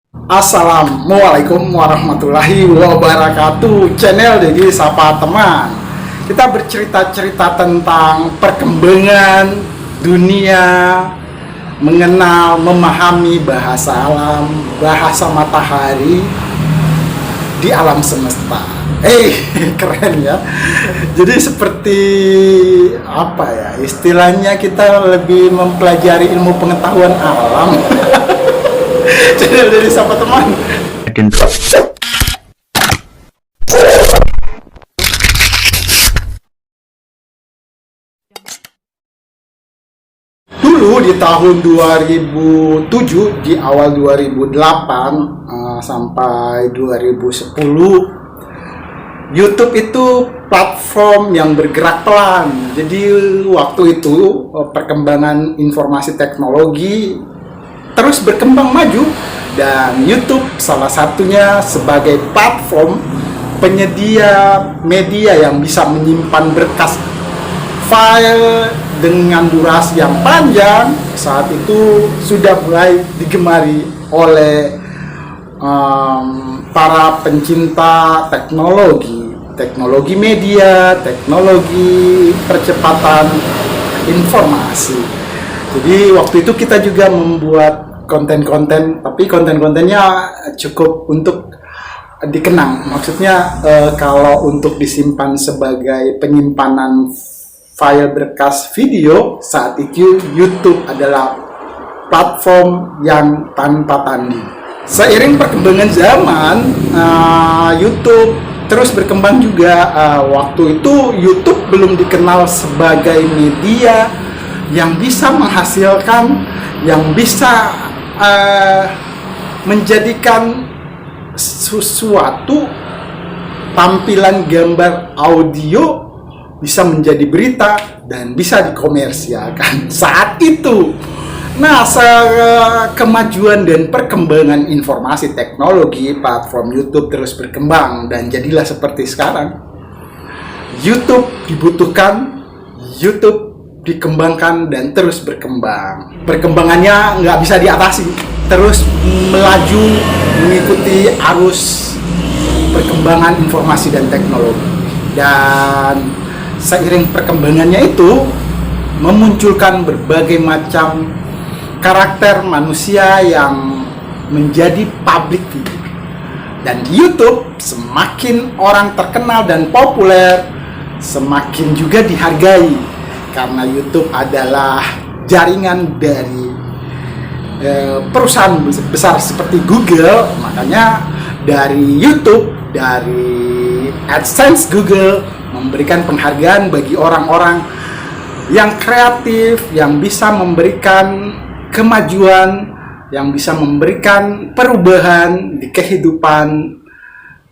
Assalamualaikum warahmatullahi wabarakatuh. Channel Dedi Sapa Teman. Kita bercerita-cerita tentang perkembangan dunia, mengenal, memahami bahasa alam, bahasa matahari di alam semesta. Keren ya. Jadi seperti apa ya? Istilahnya kita lebih mempelajari ilmu pengetahuan alam. Channel Dedi Sapa Teman. Dulu di tahun 2007, di awal 2008 sampai 2010, YouTube itu platform yang bergerak pelan. Jadi waktu itu perkembangan informasi teknologi terus berkembang maju, dan YouTube salah satunya sebagai platform penyedia media yang bisa menyimpan berkas file dengan durasi yang panjang. Saat itu sudah mulai digemari oleh para pencinta teknologi media, teknologi percepatan informasi. Jadi waktu itu kita juga membuat konten-konten, tapi konten-kontennya cukup untuk dikenang. Maksudnya kalau untuk disimpan sebagai penyimpanan file berkas video, saat itu YouTube adalah platform yang tanpa tanding. Seiring perkembangan zaman, YouTube terus berkembang juga. Waktu itu YouTube belum dikenal sebagai media yang bisa menghasilkan, yang bisa menjadikan sesuatu tampilan gambar audio bisa menjadi berita dan bisa dikomersialkan saat itu. Nah, kemajuan dan perkembangan informasi teknologi, platform YouTube terus berkembang dan jadilah seperti sekarang. YouTube dibutuhkan, YouTube dikembangkan dan terus berkembang. Perkembangannya nggak bisa diatasi, terus melaju mengikuti arus perkembangan informasi dan teknologi. Dan seiring perkembangannya itu memunculkan berbagai macam karakter manusia yang menjadi public figure. Dan di YouTube semakin orang terkenal dan populer, semakin juga dihargai. Karena YouTube adalah jaringan dari perusahaan besar seperti Google, makanya dari YouTube, dari AdSense Google memberikan penghargaan bagi orang-orang yang kreatif, yang bisa memberikan kemajuan, yang bisa memberikan perubahan di kehidupan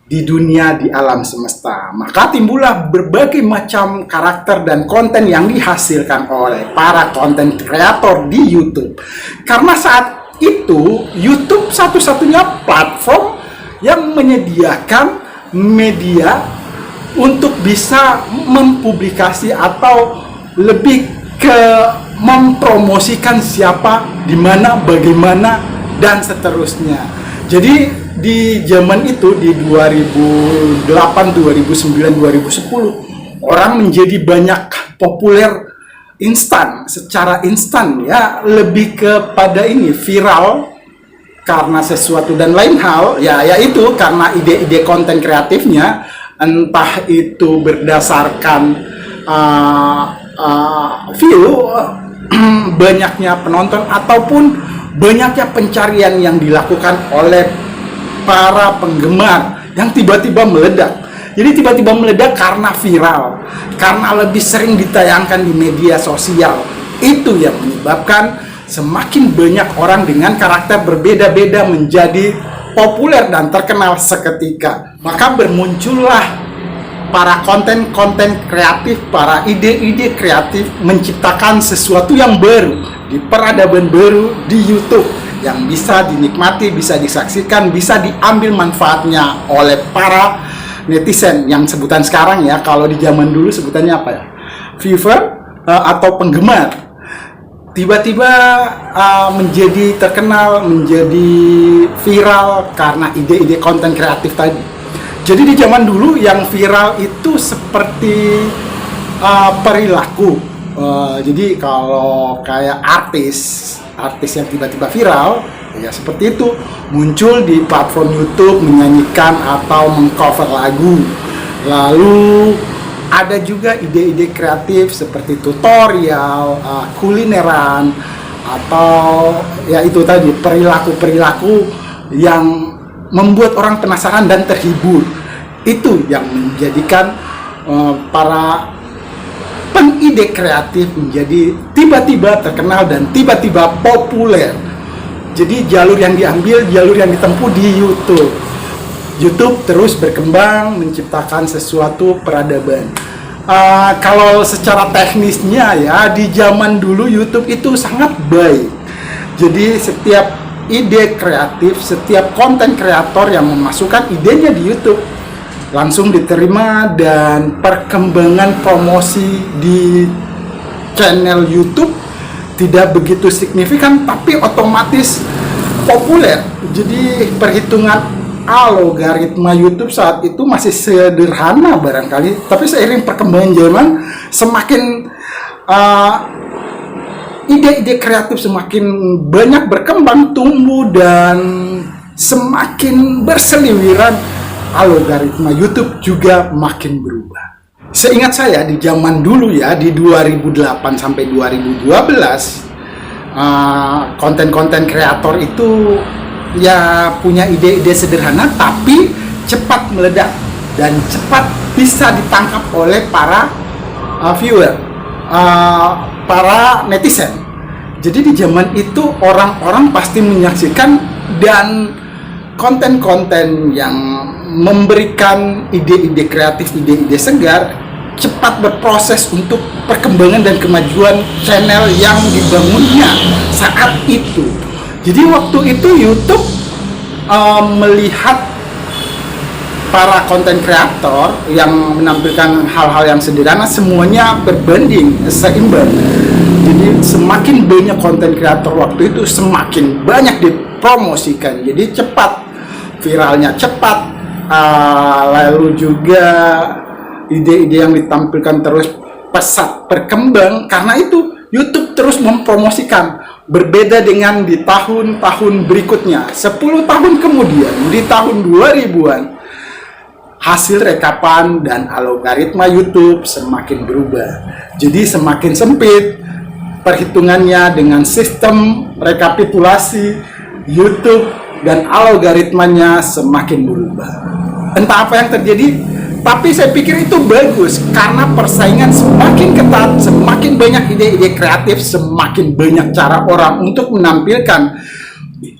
di dunia, di alam semesta. Maka timbullah berbagai macam karakter dan konten yang dihasilkan oleh para konten kreator di YouTube. Karena saat itu YouTube satu-satunya platform yang menyediakan media untuk bisa mempublikasi atau lebih ke mempromosikan siapa, di mana, bagaimana, dan seterusnya. Jadi di zaman itu, di 2008, 2009, 2010, orang menjadi banyak populer secara instan ya, lebih kepada ini viral karena sesuatu dan lain hal ya, yaitu karena ide-ide konten kreatifnya, entah itu berdasarkan view, banyaknya penonton, ataupun banyaknya pencarian yang dilakukan oleh para penggemar yang tiba-tiba meledak. Jadi tiba-tiba meledak karena viral, karena lebih sering ditayangkan di media sosial. Itu yang menyebabkan semakin banyak orang dengan karakter berbeda-beda menjadi populer dan terkenal seketika. Maka bermuncullah para konten-konten kreatif, para ide-ide kreatif menciptakan sesuatu yang baru, di peradaban baru di YouTube, yang bisa dinikmati, bisa disaksikan, bisa diambil manfaatnya oleh para netizen yang sebutan sekarang ya. Kalau di zaman dulu sebutannya apa ya? Viewer atau penggemar. tiba-tiba menjadi terkenal, menjadi viral karena ide-ide konten kreatif tadi. Jadi di zaman dulu yang viral itu seperti perilaku. Jadi kalau kayak artis yang tiba-tiba viral, ya seperti itu, muncul di platform YouTube menyanyikan atau mengcover lagu. Lalu ada juga ide-ide kreatif seperti tutorial, kulineran, atau ya itu tadi, perilaku-perilaku yang membuat orang penasaran dan terhibur. Itu yang menjadikan para pengide kreatif menjadi tiba-tiba terkenal dan tiba-tiba populer. Jadi jalur yang ditempuh di YouTube. YouTube terus berkembang menciptakan sesuatu peradaban. Kalau secara teknisnya ya, di zaman dulu YouTube itu sangat baik. Jadi setiap ide kreatif, setiap konten kreator yang memasukkan idenya di YouTube langsung diterima, dan perkembangan promosi di channel YouTube tidak begitu signifikan tapi otomatis populer. Jadi perhitungan algoritma YouTube saat itu masih sederhana barangkali, tapi seiring perkembangan zaman semakin ide-ide kreatif semakin banyak berkembang, tumbuh, dan semakin berseliweran, algoritma YouTube juga makin berubah. Seingat saya di zaman dulu ya, di 2008 sampai 2012, konten-konten kreator itu ya punya ide-ide sederhana tapi cepat meledak dan cepat bisa ditangkap oleh para viewer, para netizen. Jadi di zaman itu orang-orang pasti menyaksikan, dan konten-konten yang memberikan ide-ide kreatif, ide-ide segar cepat berproses untuk perkembangan dan kemajuan channel yang dibangunnya saat itu. Jadi waktu itu YouTube melihat para konten kreator yang menampilkan hal-hal yang sederhana semuanya berbanding seimbang. Jadi semakin banyak konten kreator waktu itu semakin banyak dipromosikan. Jadi cepat, viralnya cepat, lalu juga ide-ide yang ditampilkan terus pesat berkembang. Karena itu YouTube terus mempromosikan, berbeda dengan di tahun-tahun berikutnya. 10 tahun kemudian, di tahun 2000-an, hasil rekapan dan algoritma YouTube semakin berubah. Jadi semakin sempit perhitungannya dengan sistem rekapitulasi YouTube, dan algoritmanya semakin berubah. Entah apa yang terjadi, tapi saya pikir itu bagus karena persaingan semakin ketat, semakin banyak ide-ide kreatif, semakin banyak cara orang untuk menampilkan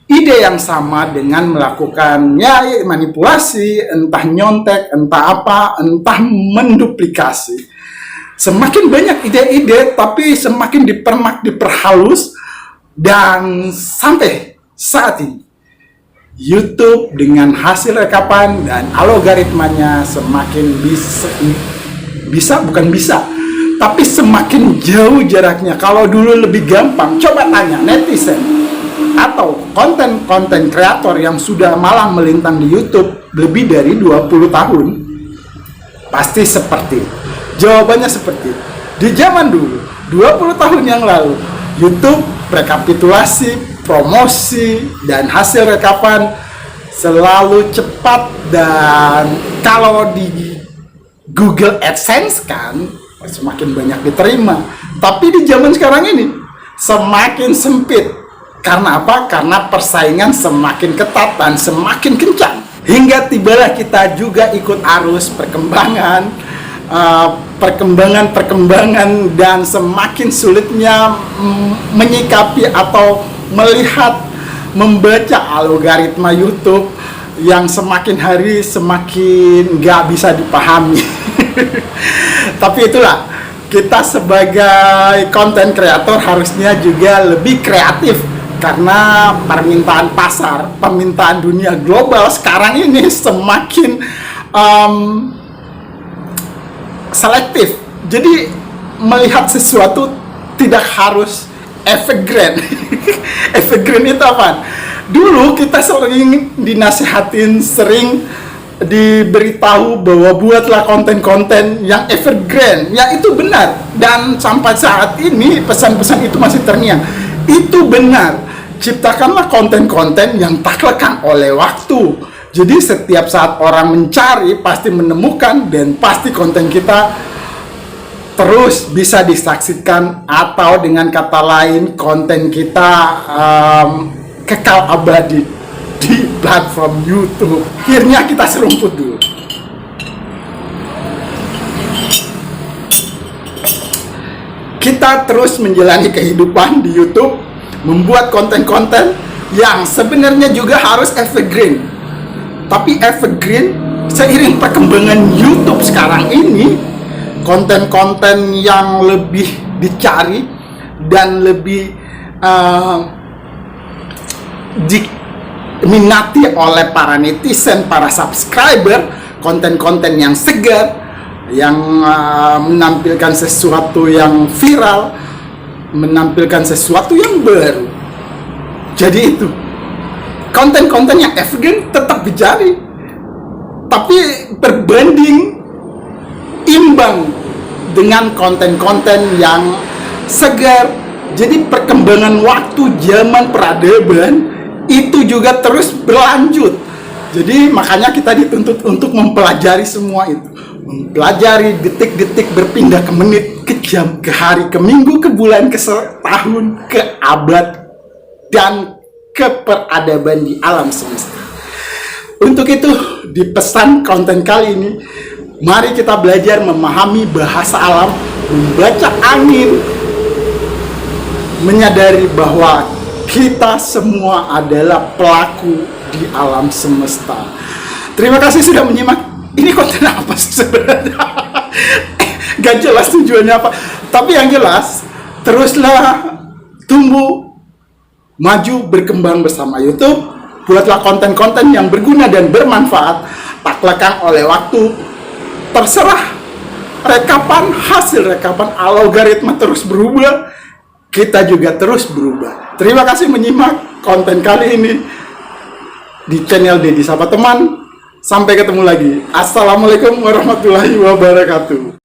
ide yang sama dengan melakukannya manipulasi, entah nyontek, entah apa, entah menduplikasi. Semakin banyak ide-ide tapi semakin dipermak, diperhalus, dan sampai saat ini YouTube dengan hasil rekapan dan algoritmanya semakin tapi semakin jauh jaraknya. Kalau dulu lebih gampang, coba tanya netizen atau konten-konten kreator yang sudah malang melintang di YouTube lebih dari 20 tahun, pasti seperti itu. Jawabannya seperti itu. Di zaman dulu, 20 tahun yang lalu, YouTube rekapitulasi, promosi, dan hasil rekapan selalu cepat, dan kalau di Google AdSense kan semakin banyak diterima. Tapi di zaman sekarang ini semakin sempit. Karena apa? Karena persaingan semakin ketat dan semakin kencang. Hingga tibalah kita juga ikut arus perkembangan dan semakin sulitnya menyikapi atau melihat, membaca algoritma YouTube yang semakin hari semakin nggak bisa dipahami. Tapi itulah, kita sebagai konten kreator harusnya juga lebih kreatif, karena permintaan pasar, permintaan dunia global sekarang ini semakin selektif. Jadi melihat sesuatu tidak harus evergreen. Evergreen itu apa? Dulu kita sering dinasehatin, sering diberitahu bahwa buatlah konten-konten yang evergreen. Ya itu benar, dan sampai saat ini pesan-pesan itu masih terngiang. Itu benar. Ciptakanlah konten-konten yang tak lekang oleh waktu. Jadi setiap saat orang mencari pasti menemukan, dan pasti konten kita terus bisa disaksikan, atau dengan kata lain konten kita kekal abadi di platform YouTube. Akhirnya kita serumput dulu. Kita terus menjalani kehidupan di YouTube, membuat konten-konten yang sebenarnya juga harus evergreen. Tapi evergreen seiring perkembangan YouTube sekarang ini, konten-konten yang lebih dicari dan lebih diminati oleh para netizen, para subscriber, konten-konten yang segar, yang menampilkan sesuatu yang viral, menampilkan sesuatu yang baru. Jadi itu konten-konten yang evergreen tetap dicari, tapi berbanding imbang dengan konten-konten yang segar. Jadi perkembangan waktu zaman peradaban itu juga terus berlanjut. Jadi makanya kita dituntut untuk mempelajari semua itu, mempelajari detik-detik berpindah ke menit, ke jam, ke hari, ke minggu, ke bulan, ke tahun, ke abad, dan ke peradaban di alam semesta. Untuk itu, di pesan konten kali ini, mari kita belajar memahami bahasa alam, membaca angin, menyadari bahwa kita semua adalah pelaku di alam semesta. Terima kasih sudah menyimak. Ini konten apa sih sebenarnya? Gak jelas tujuannya apa. Tapi yang jelas, teruslah tumbuh, maju, berkembang bersama YouTube. Buatlah konten-konten yang berguna dan bermanfaat, tak lekang oleh waktu. Terserah rekapan, hasil rekapan, algoritma terus berubah, kita juga terus berubah. Terima kasih menyimak konten kali ini di channel Deddy Sapa Teman. Sampai ketemu lagi. Assalamualaikum warahmatullahi wabarakatuh.